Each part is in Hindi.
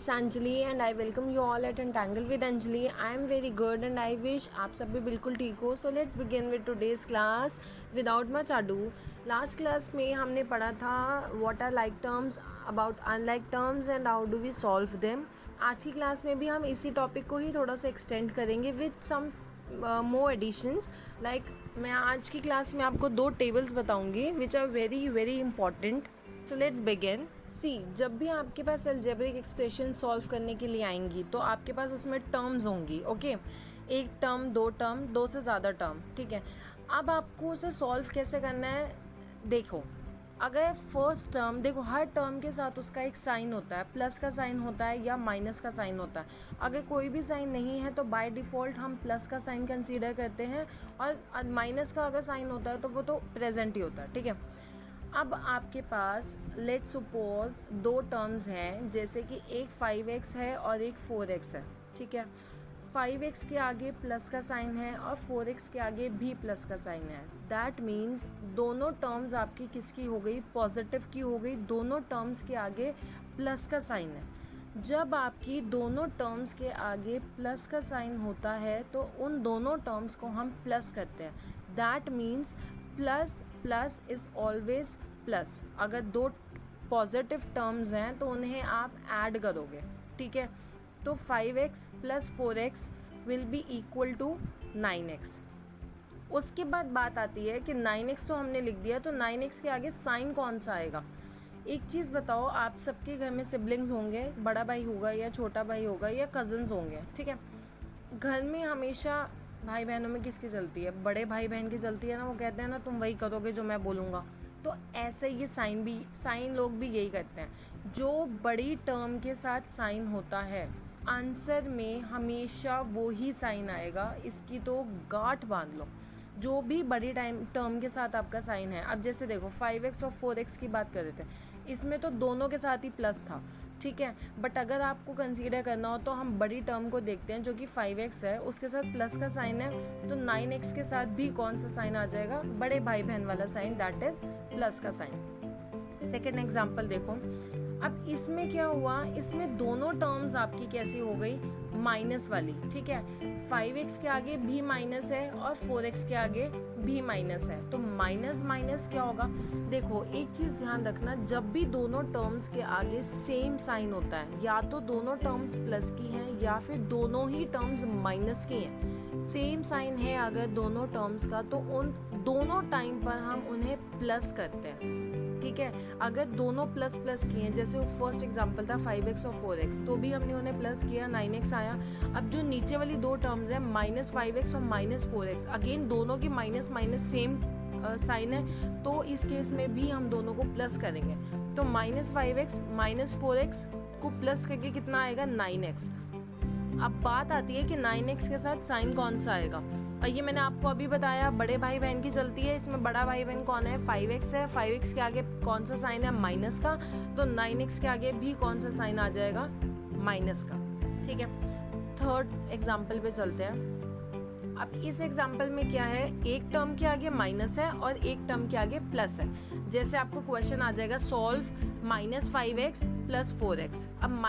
It's Anjali and I welcome you all at entangle with Anjali. I am very good and I wish आप सब भी बिल्कुल ठीक हो। So let's begin with today's class without much ado. Last class में हमने पढ़ा था what are like terms, about unlike terms and how do we solve them. आज की क्लास में भी हम इसी टॉपिक को ही थोड़ा सा एक्सटेंड करेंगे with some more additions. Like मैं आज की क्लास में आपको दो टेबल्स बताऊंगी which are very very important. So let's begin. See, जब भी आपके पास अलजेब्रिक एक्सप्रेशन सॉल्व करने के लिए आएंगी तो आपके पास उसमें टर्म्स होंगी। ओके, एक टर्म, दो से ज़्यादा टर्म। ठीक है, अब आपको उसे सॉल्व कैसे करना है, देखो। अगर फर्स्ट टर्म, देखो हर टर्म के साथ उसका एक साइन होता है, प्लस का साइन होता है या माइनस का साइन होता है। अगर कोई भी साइन नहीं है तो बाय डिफ़ॉल्ट हम प्लस का साइन कंसीडर करते हैं, और माइनस का अगर साइन होता है तो वो तो प्रेजेंट ही होता है। ठीक है, अब आपके पास लेट्स सपोज दो टर्म्स हैं, जैसे कि एक 5x है और एक 4x है। ठीक है, 5x के आगे प्लस का साइन है और 4x के आगे भी प्लस का साइन है। दैट मीन्स दोनों टर्म्स आपकी किसकी हो गई, पॉजिटिव की हो गई। दोनों टर्म्स के आगे प्लस का साइन है। जब आपकी दोनों टर्म्स के आगे प्लस का साइन होता है तो उन दोनों टर्म्स को हम प्लस करते हैं। That means plus plus is always plus. अगर दो पॉजिटिव टर्म्स हैं तो उन्हें आप ऐड करोगे। ठीक है, तो 5x plus 4x will be equal to 9x। उसके बाद बात आती है कि 9x तो हमने लिख दिया, तो 9x के आगे साइन कौन सा आएगा। एक चीज़ बताओ, आप सबके घर में सिबलिंग्स होंगे, बड़ा भाई होगा या छोटा भाई होगा या कज़न्स होंगे। ठीक है, घर में हमेशा भाई बहनों में किसकी चलती है, बड़े भाई बहन की चलती है ना। वो कहते हैं ना तुम वही करोगे जो मैं बोलूँगा। तो ऐसे ये साइन लोग भी यही करते हैं। जो बड़ी टर्म के साथ साइन होता है, आंसर में हमेशा वो ही साइन आएगा। इसकी तो गांठ बांध लो। जो भी बड़ी टर्म के साथ आपका साइन है, अब जैसे देखो 5x और 4x की बात कर रहे थे, इसमें तो दोनों के साथ ही प्लस था। ठीक है, बट अगर आपको कंसीडर करना हो तो हम बड़ी टर्म को देखते हैं जो कि 5x है, उसके साथ प्लस का साइन है, तो 9x के साथ भी कौन सा साइन आ जाएगा, बड़े भाई बहन वाला साइन, दैट इज प्लस का साइन। सेकेंड एग्जाम्पल देखो। अब इसमें क्या हुआ, इसमें दोनों टर्म्स आपकी कैसी हो गई, माइनस वाली। ठीक है, 5x के आगे भी माइनस है और 4x के आगे भी माइनस है, तो माइनस माइनस क्या होगा। देखो एक चीज़ ध्यान रखना, जब भी दोनों टर्म्स के आगे सेम साइन होता है, या तो दोनों टर्म्स प्लस की हैं या फिर दोनों ही टर्म्स माइनस की हैं। सेम साइन है अगर दोनों टर्म्स का, तो उन दोनों टाइम पर हम उन्हें प्लस करते हैं। ठीक है, अगर दोनों प्लस प्लस किए हैं, जैसे वो फर्स्ट एग्जांपल था 5x और 4x, तो भी हमने उन्हें प्लस किया, 9x आया। अब जो नीचे वाली दो टर्म्स हैं, -5x और -4x, अगेन दोनों की माइनस माइनस सेम साइन है, तो इस केस में भी हम दोनों को प्लस करेंगे। तो -5x -4x को प्लस करके कितना आएगा, 9x। अब बात आती है कि 9x के साथ साइन कौन सा आएगा, और ये मैंने आपको अभी बताया बड़े भाई बहन की चलती है। इसमें बड़ा भाई बहन कौन है, 5x है। 5x के आगे कौन सा साइन है, माइनस का, तो 9x के आगे भी कौन सा साइन आ जाएगा, माइनस का। ठीक है, थर्ड एग्जाम्पल पे चलते हैं। अब इस एग्जाम्पल में क्या है, एक टर्म के आगे माइनस है और एक टर्म के आगे प्लस है। जैसे आपको क्वेश्चन आ जाएगा, सॉल्व -5x प्लस 4x। अब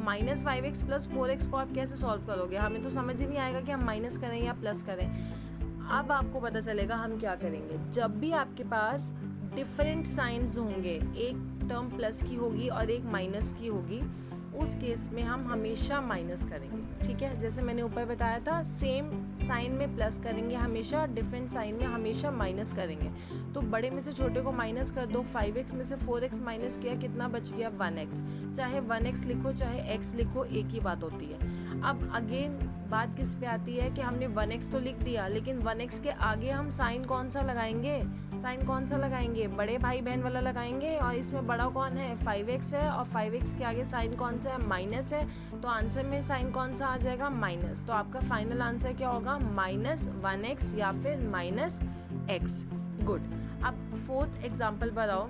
-5x प्लस 4x को आप कैसे सॉल्व करोगे, हमें तो समझ ही नहीं आएगा कि हम माइनस करें या प्लस करें। अब आपको पता चलेगा हम क्या करेंगे। जब भी आपके पास डिफरेंट साइंस होंगे, एक टर्म प्लस की होगी और एक माइनस की होगी, उस केस में हम हमेशा माइनस करेंगे। ठीक है, जैसे मैंने ऊपर बताया था, सेम साइन में प्लस करेंगे हमेशा, डिफरेंट साइन में हमेशा माइनस करेंगे। तो बड़े में से छोटे को माइनस कर दो, 5x में से 4x माइनस किया, कितना बच गया, 1x। चाहे 1x लिखो चाहे x लिखो, एक ही बात होती है। अब अगेन बात किस पे आती है कि हमने 1x तो लिख दिया, लेकिन 1x के आगे हम साइन कौन सा लगाएंगे, साइन कौन सा लगाएंगे, बड़े भाई बहन वाला लगाएंगे। और इसमें बड़ा कौन है, 5x है, और 5x के आगे साइन कौन सा है, माइनस है, तो आंसर में साइन कौन सा आ जाएगा, माइनस। तो आपका फाइनल आंसर क्या होगा, -1x या फिर -x। गुड। अब फोर्थ एग्जाम्पल पर आओ।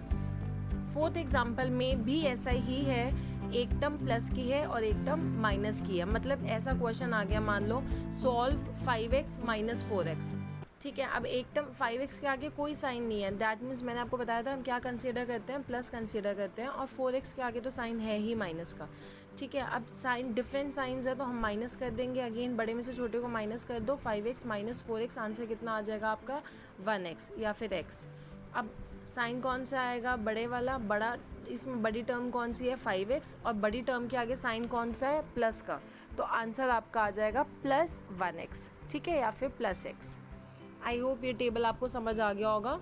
फोर्थ एग्जाम्पल में भी ऐसा ही है, एक टर्म प्लस की है और एक टर्म माइनस की है। मतलब ऐसा क्वेश्चन आ गया, मान लो सॉल्व 5x -4x। ठीक है, अब एक टर्म 5x के आगे कोई साइन नहीं है, दैट मीन्स मैंने आपको बताया था हम क्या कंसीडर करते हैं, प्लस कंसीडर करते हैं, और 4x के आगे तो साइन है ही माइनस का। ठीक है। अब साइन डिफरेंट साइंस है तो हम माइनस कर देंगे, अगेन बड़े में से छोटे को माइनस कर दो, 5x माइनस 4x, आंसर कितना आ जाएगा आपका 1x या फिर x। अब साइन कौन सा आएगा, बड़े वाला, बड़ा इसमें बड़ी टर्म कौन सी है 5x, और बड़ी टर्म के आगे साइन कौन सा है प्लस का, तो आंसर आपका आ जाएगा प्लस 1x, ठीक है, या फिर प्लस x। आई होप ये टेबल आपको समझ आ गया होगा।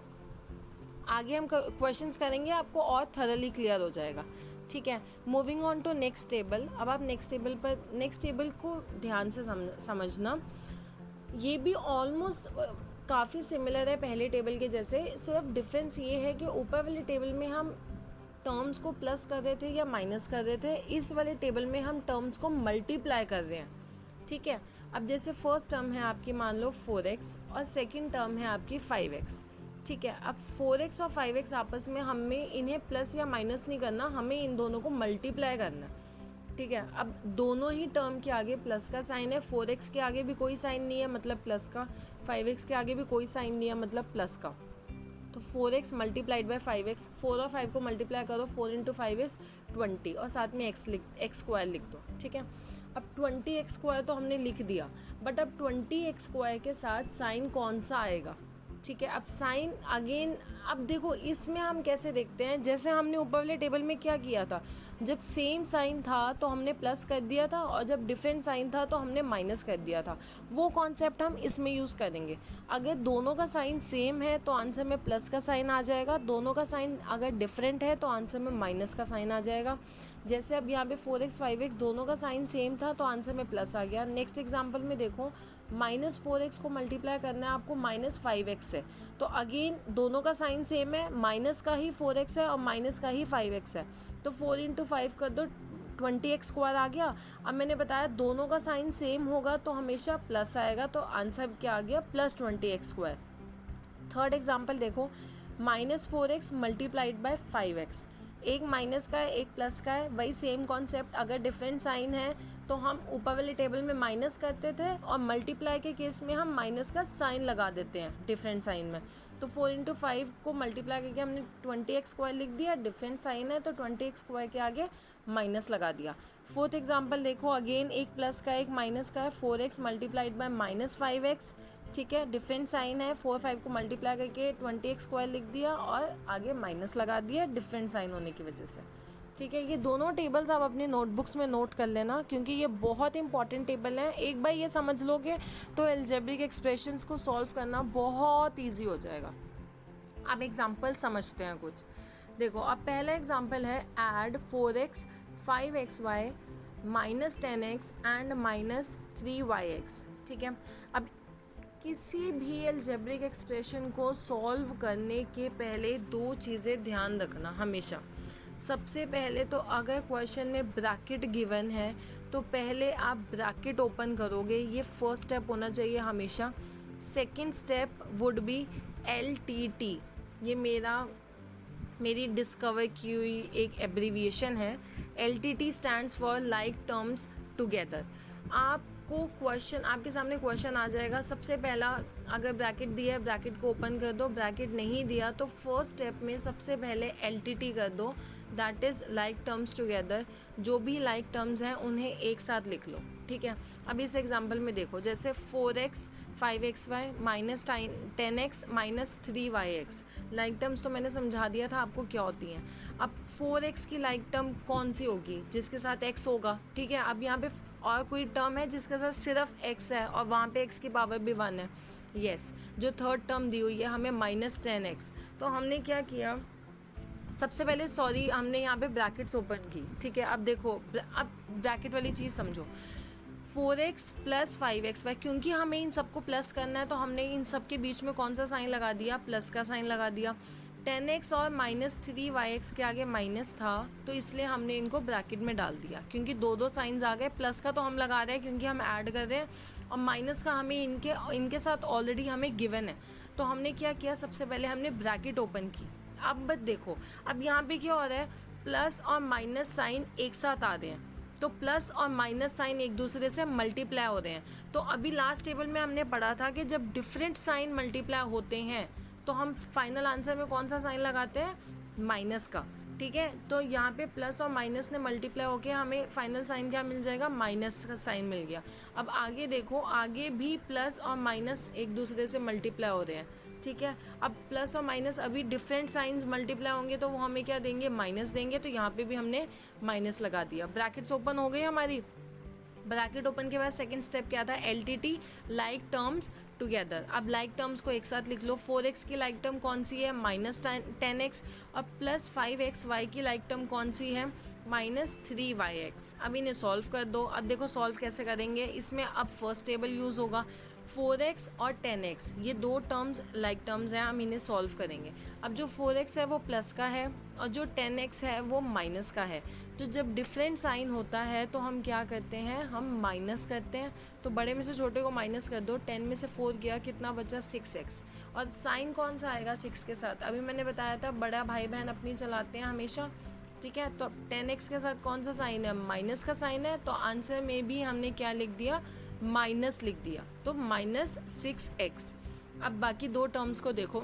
आगे हम क्वेश्चंस करेंगे, आपको और थरली क्लियर हो जाएगा, ठीक है। Moving on to next table. अब आप नेक्स्ट टेबल को ध्यान से समझना। ये भी ऑलमोस्ट काफ़ी सिमिलर है पहले टेबल के जैसे, सिर्फ डिफरेंस ये है कि ऊपर वाले टेबल में हम टर्म्स को प्लस कर रहे थे या माइनस कर रहे थे, इस वाले टेबल में हम टर्म्स को मल्टीप्लाई कर रहे हैं, ठीक है। अब जैसे फर्स्ट टर्म है आपकी मान लो 4x और सेकंड टर्म है आपकी 5x, ठीक है। अब 4x और 5x आपस में हमें इन्हें प्लस या माइनस नहीं करना, हमें इन दोनों को मल्टीप्लाई करना, ठीक है। अब दोनों ही टर्म के आगे प्लस का साइन है, 4x के आगे भी कोई साइन नहीं है मतलब प्लस का, 5x के आगे भी कोई साइन नहीं है मतलब प्लस का। तो 4x मल्टीप्लाइड बाई 5x, 4 और 5 को मल्टीप्लाई करो, 4 इंटू 5 इज़ 20 और साथ में x स्क्वायर लिख दो, ठीक है। अब 20x स्क्वायर तो हमने लिख दिया, बट अब 20x स्क्वायर के साथ साइन कौन सा आएगा, ठीक है। अब साइन अगेन, अब देखो इसमें हम कैसे देखते हैं, जैसे हमने ऊपर वाले टेबल में क्या किया था, जब सेम साइन था तो हमने प्लस कर दिया था और जब डिफरेंट साइन था तो हमने माइनस कर दिया था, वो कॉन्सेप्ट हम इसमें यूज़ करेंगे। अगर दोनों का साइन सेम है तो आंसर में प्लस का साइन आ जाएगा, दोनों का साइन अगर डिफरेंट है तो आंसर में माइनस का साइन आ जाएगा। जैसे अब यहाँ पे 4x 5x दोनों का साइन सेम था तो आंसर में प्लस आ गया। नेक्स्ट एग्जाम्पल में देखो, माइनस 4x को मल्टीप्लाई करना है आपको माइनस 5x से, तो अगेन दोनों का साइन सेम है, माइनस का ही 4x है और माइनस का ही 5x है, तो 4 इंटू 5 कर दो, 20x स्क्वायर आ गया। अब मैंने बताया दोनों का साइन सेम होगा तो हमेशा प्लस आएगा, तो आंसर क्या आ गया plus 20x square. Third example देखो, minus 4x multiplied by 5x, एक माइनस का है एक प्लस का है, वही सेम कॉन्सेप्ट, अगर डिफरेंट साइन है तो हम ऊपर वाले टेबल में माइनस करते थे और मल्टीप्लाई के केस में हम माइनस का साइन लगा देते हैं डिफरेंट साइन में। तो 4 इंटू 5 को मल्टीप्लाई करके हमने 20x स्क्वायर लिख दिया, डिफरेंट साइन है तो 20x स्क्वायर के आगे माइनस लगा दिया। फोर्थ एग्जाम्पल देखो, अगेन एक प्लस का एक माइनस का है, 4x multiplied bye minus 5x, ठीक है, डिफरेंट साइन है, 4 5 को मल्टीप्लाई करके 20x स्क्वायर लिख दिया और आगे माइनस लगा दिया डिफरेंट साइन होने की वजह से, ठीक है। ये दोनों टेबल्स आप अपनी नोटबुक्स में नोट कर लेना क्योंकि ये बहुत इंपॉर्टेंट टेबल हैं। एक बार ये समझ लोगे तो अलजेब्रिक एक्सप्रेशंस को सॉल्व करना बहुत ईजी हो जाएगा। अब एग्जाम्पल समझते हैं कुछ। देखो, अब पहला एग्जाम्पल है add 4x 5xy minus 10x and minus 3yx, ठीक है। अब किसी भी अलजेब्रिक एक्सप्रेशन को सॉल्व करने के पहले दो चीज़ें ध्यान रखना हमेशा। सबसे पहले तो अगर क्वेश्चन में ब्रैकेट गिवन है तो पहले आप ब्रैकेट ओपन करोगे, ये फर्स्ट स्टेप होना चाहिए हमेशा। Second step would be LTT, ये मेरी डिस्कवर की हुई एक एब्रीविएशन है। LTT stands for like terms together. आपको क्वेश्चन, आपके सामने क्वेश्चन आ जाएगा, सबसे पहला अगर ब्रैकेट दिया है ब्रैकेट को ओपन कर दो, ब्रैकेट नहीं दिया तो फर्स्ट स्टेप में सबसे पहले LTT कर दो, that is like terms together. जो भी लाइक टर्म्स हैं उन्हें एक साथ लिख लो, ठीक है। अब इस एग्जांपल में देखो, जैसे 4x 5xy minus 10x minus 3yx, like terms तो मैंने समझा दिया था आपको क्या होती हैं। अब 4x की लाइक टर्म कौन सी होगी, जिसके साथ x होगा, ठीक है। अब यहाँ पे और कोई टर्म है जिसके साथ सिर्फ x है और वहाँ पे x की पावर भी 1 है, यस। जो थर्ड टर्म दी हुई है हमें माइनस 10x, तो हमने क्या किया, सबसे पहले हमने यहाँ पे ब्रैकेट्स ओपन की, ठीक है। अब देखो, अब ब्रैकेट वाली चीज़ समझो, 4x प्लस 5xy, क्योंकि हमें इन सबको प्लस करना है तो हमने इन सब के बीच में कौन सा साइन लगा दिया, प्लस का साइन लगा दिया। 10x और माइनस 3yx के आगे माइनस था तो इसलिए हमने इनको ब्रैकेट में डाल दिया, क्योंकि दो साइंस आ गए। प्लस का तो हम लगा रहे हैं क्योंकि हम ऐड कर रहे हैं, और माइनस का हमें इनके साथ ऑलरेडी हमें गिवन है, तो हमने क्या किया, सबसे पहले हमने ब्रैकेट ओपन की। अब बस देखो, अब यहाँ पे क्या हो रहा है, प्लस और माइनस साइन एक साथ आ रहे हैं, तो प्लस और माइनस साइन एक दूसरे से मल्टीप्लाई हो रहे हैं। तो अभी लास्ट टेबल में हमने पढ़ा था कि जब डिफरेंट साइन मल्टीप्लाई होते हैं तो हम फाइनल आंसर में कौन सा साइन लगाते हैं, माइनस का, ठीक है, तो यहाँ पे प्लस और माइनस ने मल्टीप्लाई होके हमें फाइनल साइन क्या मिल जाएगा, माइनस का साइन मिल गया। अब आगे देखो, आगे भी प्लस और माइनस एक दूसरे से मल्टीप्लाई हो रहे हैं, ठीक है। अब प्लस और माइनस अभी डिफरेंट साइंस मल्टीप्लाई होंगे तो वो हमें क्या देंगे, माइनस देंगे, तो यहाँ पे भी हमने माइनस लगा दिया। ब्रैकेट्स ओपन हो गई हमारी। ब्रैकेट ओपन के बाद सेकंड स्टेप क्या था, L T T, like terms together. अब लाइक टर्म्स को एक साथ लिख लो। 4x की लाइक टर्म कौन सी है, -10x, और प्लस 5xy की लाइक टर्म कौन सी है, -3yx। अब इन्हें सॉल्व कर दो। अब देखो सॉल्व कैसे करेंगे, इसमें अब फर्स्ट टेबल यूज़ होगा। 4x और 10x ये दो टर्म्स लाइक टर्म्स हैं, हम इन्हें सॉल्व करेंगे। अब जो 4x है वो प्लस का है और जो 10x है वो माइनस का है। तो जब डिफरेंट साइन होता है तो हम क्या करते हैं, हम माइनस करते हैं। तो बड़े में से छोटे को माइनस कर दो, 10 में से 4 गया, कितना बचा, 6x। और साइन कौन सा आएगा 6 के साथ, अभी मैंने बताया था बड़ा भाई बहन अपनी चलाते हैं हमेशा, ठीक है। तो 10x के साथ कौन सा साइन है, माइनस का साइन है, तो आंसर में भी हमने क्या लिख दिया, माइनस लिख दिया, तो -6x। अब बाकी दो टर्म्स को देखो,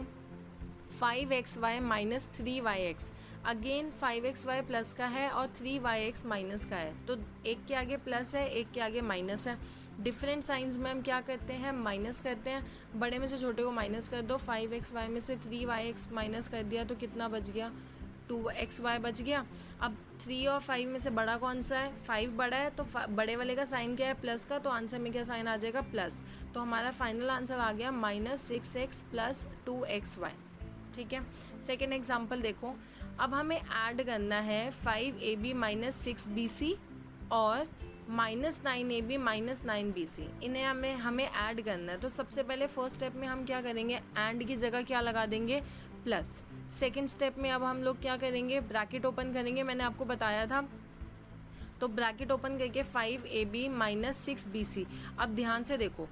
5xy -3yx, again 5xy plus का है और 3yx माइनस का है, तो एक के आगे प्लस है, एक के आगे माइनस है। डिफरेंट साइंस में हम क्या करते हैं, माइनस करते हैं। बड़े में से छोटे को माइनस कर दो, 5xy में से 3yx माइनस कर दिया तो कितना बच गया, 2xy बच गया। अब 3 और 5 में से बड़ा कौन सा है, 5 बड़ा है, तो बड़े वाले का साइन क्या है, प्लस का, तो आंसर में क्या साइन आ जाएगा, प्लस। तो हमारा फाइनल आंसर आ गया -6x + 2xy, ठीक है। सेकेंड एग्जाम्पल देखो, अब हमें ऐड करना है 5ab - 6bc और -9ab - 9bc, इन्हें हमें ऐड करना है। तो सबसे पहले फर्स्ट स्टेप में हम क्या करेंगे, एंड की जगह क्या लगा देंगे, प्लस। सेकेंड स्टेप में अब हम लोग क्या करेंगे, ब्रैकेट ओपन करेंगे, मैंने आपको बताया था। तो ब्रैकेट ओपन करके 5ab - 6bc। अब ध्यान से देखो,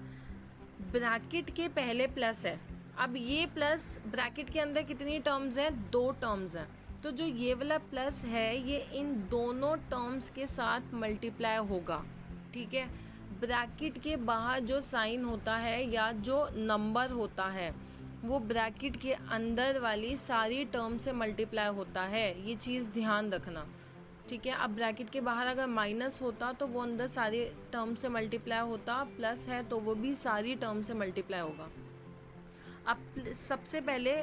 ब्रैकेट के पहले प्लस है। अब ये प्लस ब्रैकेट के अंदर कितनी टर्म्स हैं, 2 टर्म्स हैं, तो जो ये वाला प्लस है ये इन दोनों टर्म्स के साथ मल्टीप्लाई होगा, ठीक है। ब्रैकेट के बाहर जो साइन होता है या जो नंबर होता है वो ब्रैकेट के अंदर वाली सारी टर्म से मल्टीप्लाई होता है, ये चीज़ ध्यान रखना, ठीक है। अब ब्रैकेट के बाहर अगर माइनस होता तो वो अंदर सारी टर्म से मल्टीप्लाई होता, प्लस है तो वो भी सारी टर्म से मल्टीप्लाई होगा। अब सबसे पहले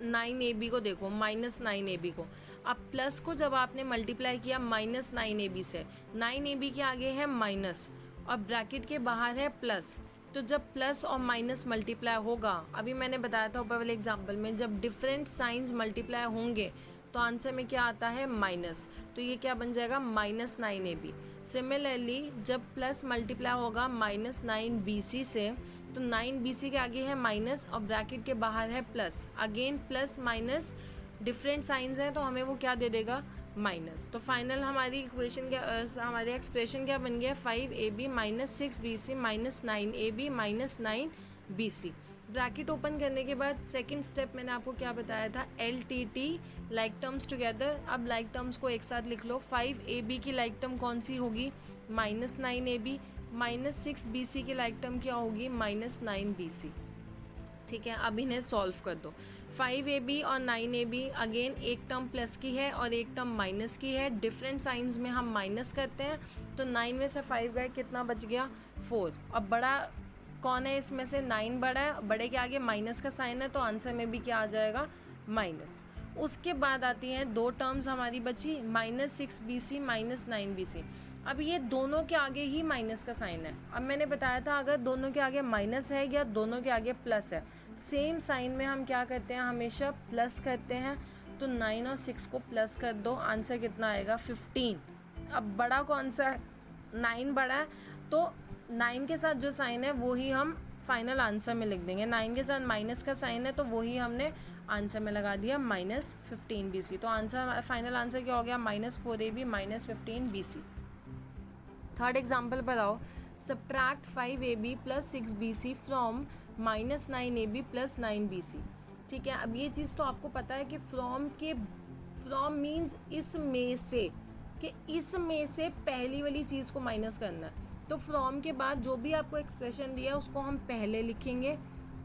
9ab को देखो, -9ab को। अब प्लस को जब आपने मल्टीप्लाई किया -9ab से, 9ab के आगे है माइनस और ब्रैकेट के बाहर है प्लस, तो जब प्लस और माइनस मल्टीप्लाई होगा, अभी मैंने बताया था ऊपर वाले एग्जाम्पल में, जब डिफरेंट साइंस मल्टीप्लाई होंगे तो आंसर में क्या आता है, माइनस, तो ये क्या बन जाएगा, -9ab। सिमिलरली जब प्लस मल्टीप्लाई होगा -9bc से, तो 9bc के आगे है माइनस और ब्रैकेट के बाहर है plus, again plus minus, different science हैं तो हमें वो क्या दे देगा, माइनस। तो फाइनल हमारी इक्वेशन क्या, हमारी एक्सप्रेशन क्या बन गया, 5ab - 6bc - 9ab - 9bc। Bracket open करने के बाद सेकंड स्टेप मैंने आपको क्या बताया था, LTT, लाइक टर्म्स टुगेदर। अब लाइक टर्म्स को एक साथ लिख लो। 5ab की लाइक टर्म कौन सी होगी, -9ab, -6bc की लाइक टर्म क्या होगी, -9bc, ठीक है। अब इन्हें सॉल्व कर दो। 5ab और 9ab अगेन एक टर्म प्लस की है और एक टर्म माइनस की है, डिफरेंट साइंस में हम माइनस करते हैं, तो 9 में से 5 गए, कितना बच गया, 4। अब बड़ा कौन है इसमें से, 9 बड़ा है, बड़े के आगे माइनस का साइन है तो आंसर में भी क्या आ जाएगा, माइनस। उसके बाद आती हैं दो टर्म्स हमारी बची, -6bc - 9bc। अब ये दोनों के आगे ही माइनस का साइन है। अब मैंने बताया था अगर दोनों के आगे माइनस है या दोनों के आगे प्लस है, सेम साइन में हम क्या करते हैं, हमेशा प्लस करते हैं। तो 9 और 6 को प्लस कर दो, आंसर कितना आएगा, 15। अब बड़ा कौन सा है, 9 बड़ा है, तो 9 के साथ जो साइन है वो ही हम फाइनल आंसर में लिख देंगे। 9 के साथ माइनस का साइन है तो वही हमने आंसर में लगा दिया, -15bc। तो आंसर, फाइनल आंसर क्या हो गया, -4ab - 15bc। थर्ड एग्जाम्पल पर आओ। Subtract 5ab + 6bc from -9ab + 9bc, ठीक है। अब ये चीज़ तो आपको पता है कि फ्रॉम मीन्स इसमें से, कि इसमें से पहली वाली चीज़ को माइनस करना है। तो फ्रॉम के बाद जो भी आपको एक्सप्रेशन दिया है उसको हम पहले लिखेंगे,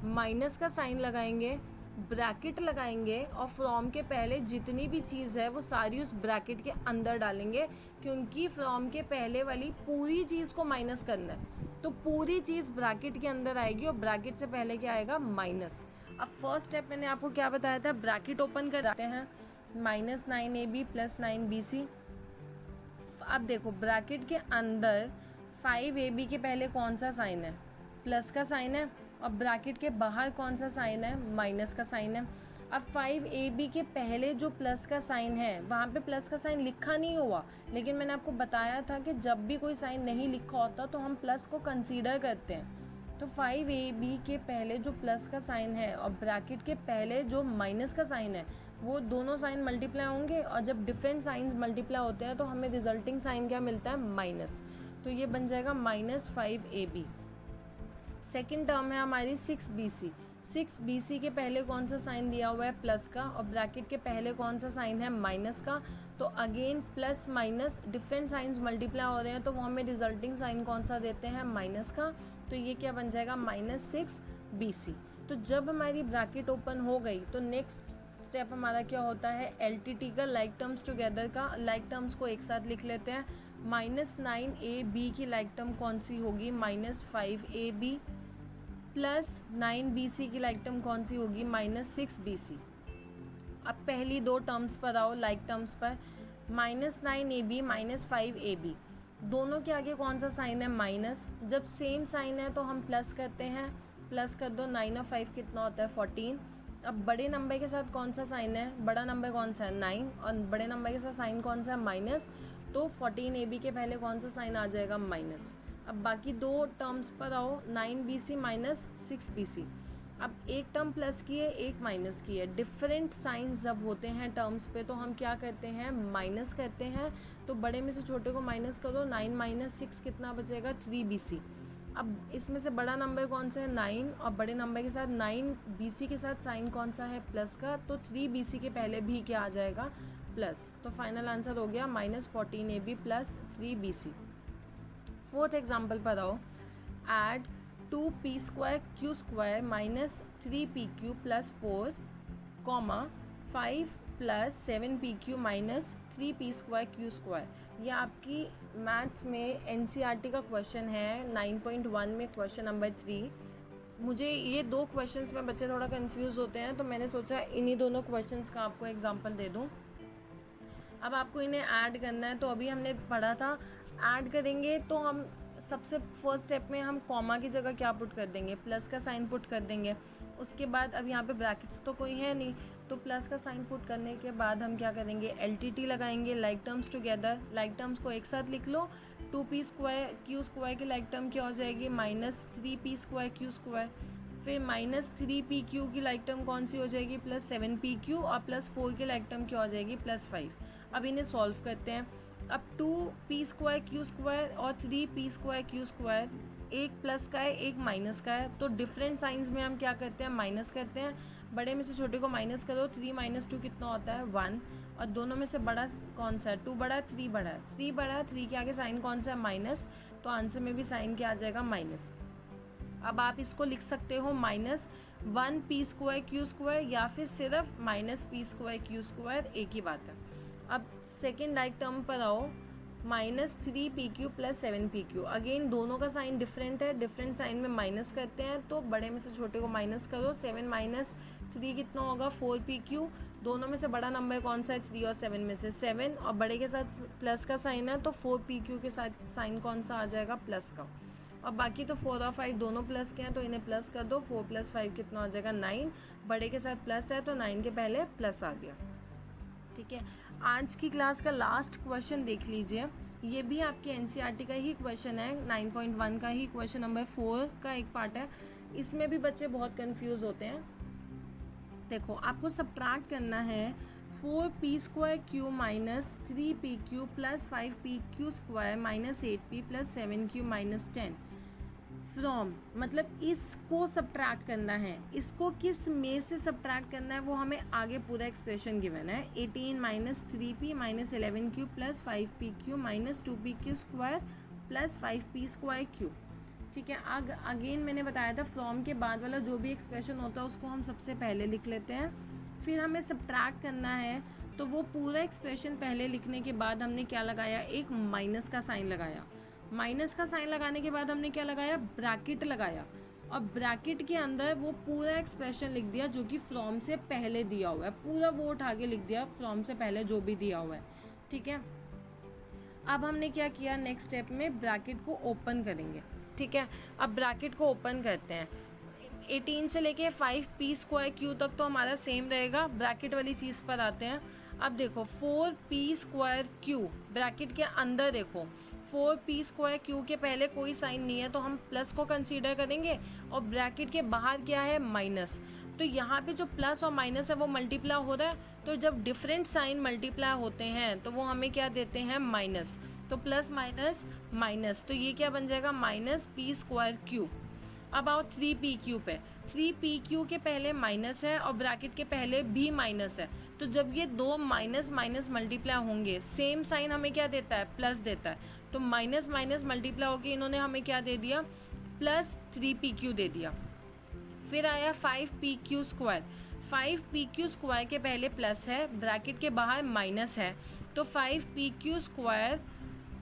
माइनस का साइन लगाएंगे, ब्रैकेट लगाएंगे और फ्रॉम के पहले जितनी भी चीज़ है वो सारी उस ब्रैकेट के अंदर डालेंगे, क्योंकि फ्रॉम के पहले वाली पूरी चीज़ को माइनस करना है, तो पूरी चीज़ ब्रैकेट के अंदर आएगी और ब्रैकेट से पहले क्या आएगा, माइनस। अब फर्स्ट स्टेप मैंने आपको क्या बताया था, ब्रैकेट ओपन कराते हैं, -9ab + 9bc। अब देखो ब्रैकेट के अंदर 5ab के पहले कौन सा साइन है, प्लस का साइन है, और ब्रैकेट के बाहर कौन सा साइन है, माइनस का साइन है। अब 5ab के पहले जो प्लस का साइन है वहाँ पे प्लस का साइन लिखा नहीं हुआ, लेकिन मैंने आपको बताया था कि जब भी कोई साइन नहीं लिखा होता तो हम प्लस को कंसीडर करते हैं। तो 5ab के पहले जो प्लस का साइन है और ब्रैकेट के पहले जो माइनस का साइन है, वो दोनों साइन मल्टीप्लाई होंगे, और जब डिफरेंट साइंस मल्टीप्लाई होते हैं तो हमें रिजल्टिंग साइन क्या मिलता है, माइनस। तो ये बन जाएगा -5ab। सेकेंड टर्म है हमारी 6bc। 6bc के पहले कौन सा साइन दिया हुआ है, प्लस का, और ब्रैकेट के पहले कौन सा साइन है, माइनस का। तो again plus minus different science multiply हो रहे हैं, तो वो हमें रिजल्टिंग साइन कौन सा देते हैं, माइनस का। तो ये क्या बन जाएगा, -6bc। तो जब हमारी ब्रैकेट ओपन हो गई तो नेक्स्ट स्टेप हमारा क्या होता है, LTT का, लाइक टर्म्स टुगेदर का। लाइक टर्म्स को एक साथ लिख लेते हैं। -9ab की लाइक टर्म कौन सी होगी, -5ab, प्लस 9bc की लाइक टर्म कौन सी होगी, -6bc। अब पहली दो टर्म्स पर आओ, लाइक टर्म्स पर। -9ab -5ab, दोनों के आगे कौन सा साइन है, माइनस। जब सेम साइन है तो हम प्लस करते हैं, प्लस कर दो, 9 और 5 कितना होता है, 14। अब बड़े नंबर के साथ कौन सा साइन है, बड़ा नंबर कौन सा है, 9, और बड़े नंबर के साथ साइन कौन सा है, माइनस। तो 14ab के पहले कौन सा साइन आ जाएगा, माइनस। अब बाकी दो टर्म्स पर आओ, 9bc -6bc। अब एक टर्म प्लस की है, एक माइनस की है। डिफरेंट साइंस जब होते हैं टर्म्स पे तो हम क्या करते हैं, माइनस करते हैं। तो बड़े में से छोटे को माइनस करो, 9 - 6 कितना बचेगा, 3bc। अब इसमें से बड़ा नंबर कौन सा है, 9, और बड़े नंबर के साथ 9bc के साथ साइन कौन सा है, प्लस का। तो 3bc के पहले भी क्या आ जाएगा, प्लस। तो फाइनल आंसर हो गया -14ab + 3bc। फोर्थ एग्जाम्पल पर आओ, add 2p² q² -3pq + 4, 5 + 7pq -3p² q²। ये आपकी मैथ्स में NCERT का क्वेश्चन है, 9.1 में क्वेश्चन नंबर 3। मुझे ये दो क्वेश्चंस में बच्चे थोड़ा कंफ्यूज होते हैं, तो मैंने सोचा इन्हीं दोनों क्वेश्चंस का आपको एग्जांपल दे दूं। अब आपको इन्हें ऐड करना है, तो अभी हमने पढ़ा था ऐड करेंगे तो हम सबसे फर्स्ट स्टेप में हम कॉमा की जगह क्या पुट कर देंगे, प्लस का साइन पुट कर देंगे। उसके बाद अब यहाँ पे ब्रैकेट्स तो कोई है नहीं, तो प्लस का साइन पुट करने के बाद हम क्या करेंगे, LTT लगाएंगे, like terms together. Like terms को एक साथ लिख लो, 2p² q² की लाइक टर्म क्या हो जाएगी, -3p² q²। फिर -3pq की लाइक टर्म कौन सी हो जाएगी, +7pq, और +4 की लाइक टर्म क्या हो जाएगी, +5। अब इन्हें सॉल्व करते हैं। अब 2p² q² और 3p² q², एक प्लस का है एक माइनस का है, तो डिफरेंट साइंस में हम क्या करते हैं, माइनस करते हैं। बड़े में से छोटे को माइनस करो, 3 - 2 कितना होता है, 1। और दोनों में से बड़ा कौन सा है, 2 बड़ा है, 3 बड़ा है। 3 बड़ा है, 3 के आगे साइन कौन सा है, माइनस। तो आंसर में भी साइन क्या आ जाएगा, माइनस। अब आप इसको लिख सकते हो -1p² q², या फिर सिर्फ -p² q², एक ही बात है। अब सेकेंड लाइक टर्म पर आओ, -3pq + 7pq। अगेन दोनों का साइन डिफरेंट है, डिफरेंट साइन में माइनस करते हैं, तो बड़े में से छोटे को माइनस करो। 7 - 3 कितना होगा, 4pq। दोनों में से बड़ा नंबर कौन सा है, 3 और 7 में से 7, और बड़े के साथ प्लस का साइन है, तो 4pq के साथ साइन कौन सा आ जाएगा, प्लस का। और बाकी तो 4 और 5 दोनों प्लस के हैं, तो इन्हें प्लस कर दो। 4 + 5 कितना हो जाएगा, 9। बड़े के साथ प्लस है, तो 9 के पहले प्लस आ गया। ठीक है, आज की क्लास का लास्ट क्वेश्चन देख लीजिए। ये भी आपके NCERT का ही क्वेश्चन है, 9.1 का ही क्वेश्चन नंबर 4 का एक पार्ट है। इसमें भी बच्चे बहुत कंफ्यूज होते हैं। देखो आपको सब्ट्रैक्ट करना है, 4p² q -3pq + 5pq² -8p + 7q -10 from, मतलब इसको सब्ट्रैक्ट करना है। इसको किस में से सब्ट्रैक्ट करना है वो हमें आगे पूरा एक्सप्रेशन गिवन है। 18 - 3p - 11q + 5pq - 2pq² + 5p² q। ठीक है। अगेन मैंने बताया था फ्रॉम के बाद वाला जो भी एक्सप्रेशन होता है उसको हम सबसे पहले लिख लेते हैं, फिर हमें सब्ट्रैक्ट करना है तो वो पूरा एक्सप्रेशन पहले लिखने के बाद हमने क्या लगाया, एक माइनस का साइन लगाया। माइनस का साइन लगाने के बाद हमने क्या लगाया, ब्रैकेट लगाया, और ब्रैकेट के अंदर वो पूरा एक्सप्रेशन लिख दिया जो कि फ्रॉम से पहले दिया हुआ है, पूरा वो उठा के लिख दिया फ्रॉम से पहले जो भी दिया हुआ है। ठीक है, अब हमने क्या किया, नेक्स्ट स्टेप में ब्रैकेट को ओपन करेंगे। ठीक है, अब ब्रैकेट को ओपन करते हैं। 18 से लेके 5p² तक तो हमारा सेम रहेगा। ब्रैकेट वाली चीज़ पर आते हैं। अब देखो 4p² ब्रैकेट के अंदर देखो 4p² के पहले कोई साइन नहीं है तो हम प्लस को कंसीडर करेंगे, और ब्रैकेट के बाहर क्या है, माइनस। तो यहाँ पे जो प्लस और माइनस है वो मल्टीप्लाई हो रहा है, तो जब डिफरेंट साइन मल्टीप्लाई होते हैं तो वो हमें क्या देते हैं, माइनस। तो प्लस माइनस माइनस, तो ये क्या बन जाएगा, -p²। अब आओ 3pq पे। 3pq के पहले माइनस है और ब्रैकेट के पहले भी माइनस है, तो जब ये दो माइनस माइनस मल्टीप्लाई होंगे सेम साइन हमें क्या देता है, प्लस देता है। तो माइनस माइनस मल्टीप्लाई होके इन्होंने हमें क्या दे दिया, +3pq दे दिया। फिर आया 5pq²। 5pq² के पहले प्लस है, ब्रैकेट के बाहर माइनस है, तो 5pq²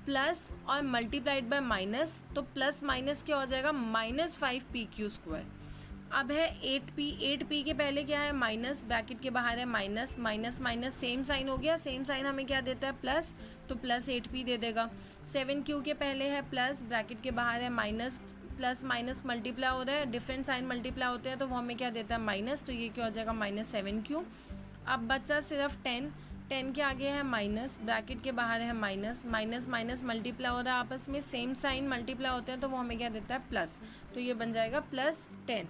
प्लस और मल्टीप्लाइड बाय माइनस, तो प्लस माइनस क्या हो जाएगा, -5pq²। अब है 8p। 8p के पहले क्या है, माइनस, ब्रैकेट के बाहर है minus, minus minus same sign हो गया, सेम साइन हमें क्या देता है, प्लस, तो +8p दे देगा। 7q के पहले है प्लस, ब्रैकेट के बाहर है माइनस, प्लस माइनस मल्टीप्लाई हो रहा है, डिफरेंट साइन मल्टीप्लाई होते हैं तो वो हमें क्या देता है, माइनस, तो ये क्या हो जाएगा, -7q। अब बचा सिर्फ 10। 10 के आगे है माइनस, ब्रैकेट के बाहर है माइनस, माइनस माइनस मल्टीप्लाई हो रहा है आपस में, सेम साइन मल्टीप्लाई होते हैं तो वो हमें क्या देता है, प्लस, तो ये बन जाएगा +10।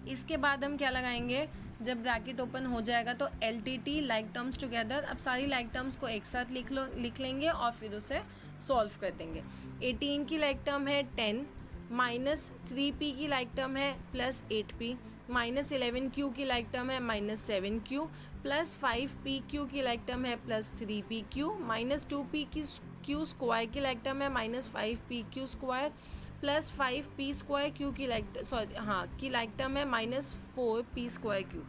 इसके बाद हम क्या लगाएंगे, जब ब्रैकेट ओपन हो जाएगा तो LTT लाइक टर्म्स टुगेदर। अब सारी लाइक टर्म्स को एक साथ लिख लेंगे और फिर उसे सॉल्व कर देंगे। 18 की लाइक टर्म है 10, -3p की लाइक टर्म है +8p, -11q की लाइक टर्म है -7q, +5pq की लाइक टर्म है +3pq, -2pq² की लाइक टर्म है -5pq², +5p² की लाइक टर्म है -4p²।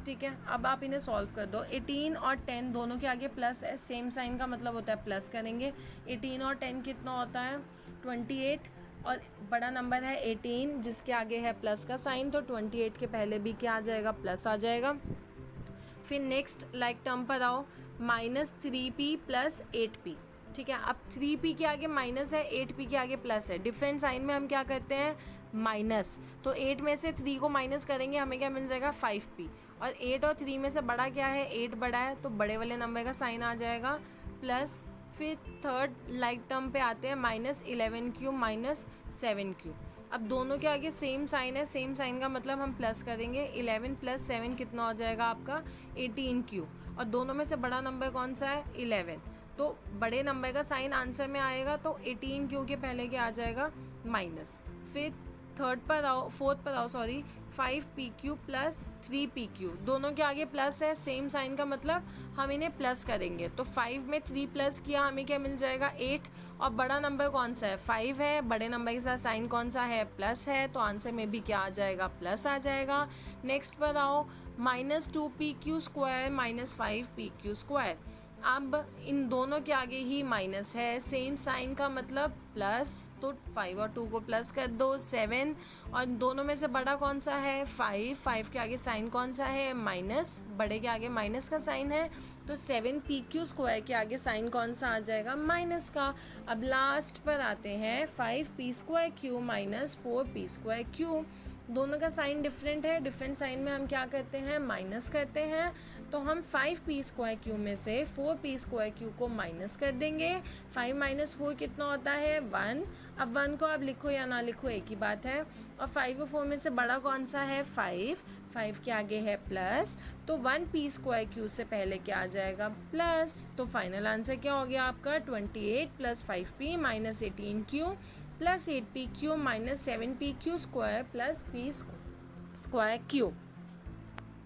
ठीक है, अब आप इन्हें सॉल्व कर दो। 18 और 10 दोनों के आगे प्लस है, सेम साइन का मतलब होता है प्लस करेंगे। 18 और 10 कितना होता है, 28, और बड़ा नंबर है 18 जिसके आगे है प्लस का साइन, तो 28 के पहले भी क्या आ जाएगा, प्लस आ जाएगा। फिर नेक्स्ट लाइक टर्म पर आओ, -3p + 8p। ठीक है, अब 3p के आगे माइनस है, 8p के आगे प्लस है, डिफरेंट साइन में हम क्या करते हैं, माइनस। तो 8 में से 3 को माइनस करेंगे, हमें क्या मिल जाएगा, 5p। और 8 और 3 में से बड़ा क्या है, 8 बड़ा है, तो बड़े वाले नंबर का साइन आ जाएगा प्लस। फिर थर्ड लाइक टर्म पे आते हैं, -11q -7q। अब दोनों के आगे सेम साइन है, सेम साइन का मतलब हम प्लस करेंगे। 11 + 7 कितना हो जाएगा आपका, 18q। और दोनों में से बड़ा नंबर कौन सा है, 11, तो बड़े नंबर का साइन आंसर में आएगा, तो 18q के पहले क्या आ जाएगा, माइनस। फिर फोर्थ पर आओ 5pq + 3pq, दोनों के आगे प्लस है, सेम साइन का मतलब हम इन्हें प्लस करेंगे। तो 5 में 3 प्लस किया, हमें क्या मिल जाएगा, 8। और बड़ा नंबर कौन सा है, 5 है, बड़े नंबर के साथ साइन कौन सा है, प्लस है, तो आंसर में भी क्या आ जाएगा, प्लस आ जाएगा। नेक्स्ट पर आओ, -2pq² -5pq²। अब इन दोनों के आगे ही माइनस है, सेम साइन का मतलब प्लस, तो 5 और 2 को प्लस कर दो, 7। और दोनों में से बड़ा कौन सा है, 5 के आगे साइन कौन सा है, माइनस, बड़े के आगे माइनस का साइन है, तो 7pq² के आगे साइन कौन सा आ जाएगा, माइनस का। अब लास्ट पर आते हैं, 5p²q -4p²q। दोनों का साइन डिफरेंट है, डिफरेंट साइन में हम क्या करते हैं, माइनस करते हैं। तो हम 5p²q में से 4p²q को माइनस कर देंगे। 5 - 4 कितना होता है, 1। अब 1 को आप लिखो या ना लिखो एक ही बात है। और 5 और 4 में से बड़ा कौन सा है, 5 के आगे है प्लस, तो 1p²q से पहले क्या आ जाएगा, प्लस। तो फाइनल आंसर क्या हो गया आपका, 28 + 5p - 18q + 8pq - 7pq² + p²q।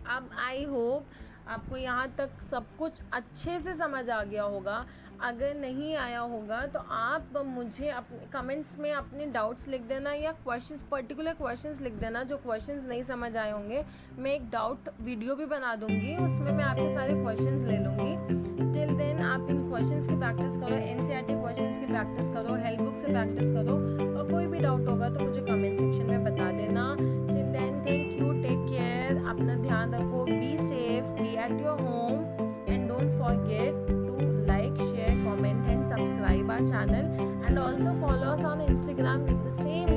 अब आई होप आपको यहाँ तक सब कुछ अच्छे से समझ आ गया होगा। अगर नहीं आया होगा तो आप मुझे अपने कमेंट्स में अपने डाउट्स लिख देना, या क्वेश्चंस, पर्टिकुलर क्वेश्चंस लिख देना जो क्वेश्चंस नहीं समझ आए होंगे। मैं एक डाउट वीडियो भी बना दूंगी, उसमें मैं आपके सारे क्वेश्चंस ले लूँगी। टिल देन आप इन क्वेश्चंस की प्रैक्टिस करो, एनसीईआरटी क्वेश्चंस की प्रैक्टिस करो, हेल्प बुक से प्रैक्टिस करो, और कोई भी डाउट होगा तो मुझे कमेंट सेक्शन में बता देना। Till then thank you, take care, अपना ध्यान रखो, be safe, be at your home, and don't forget to like, share, comment and subscribe our channel, and also follow us on Instagram with the same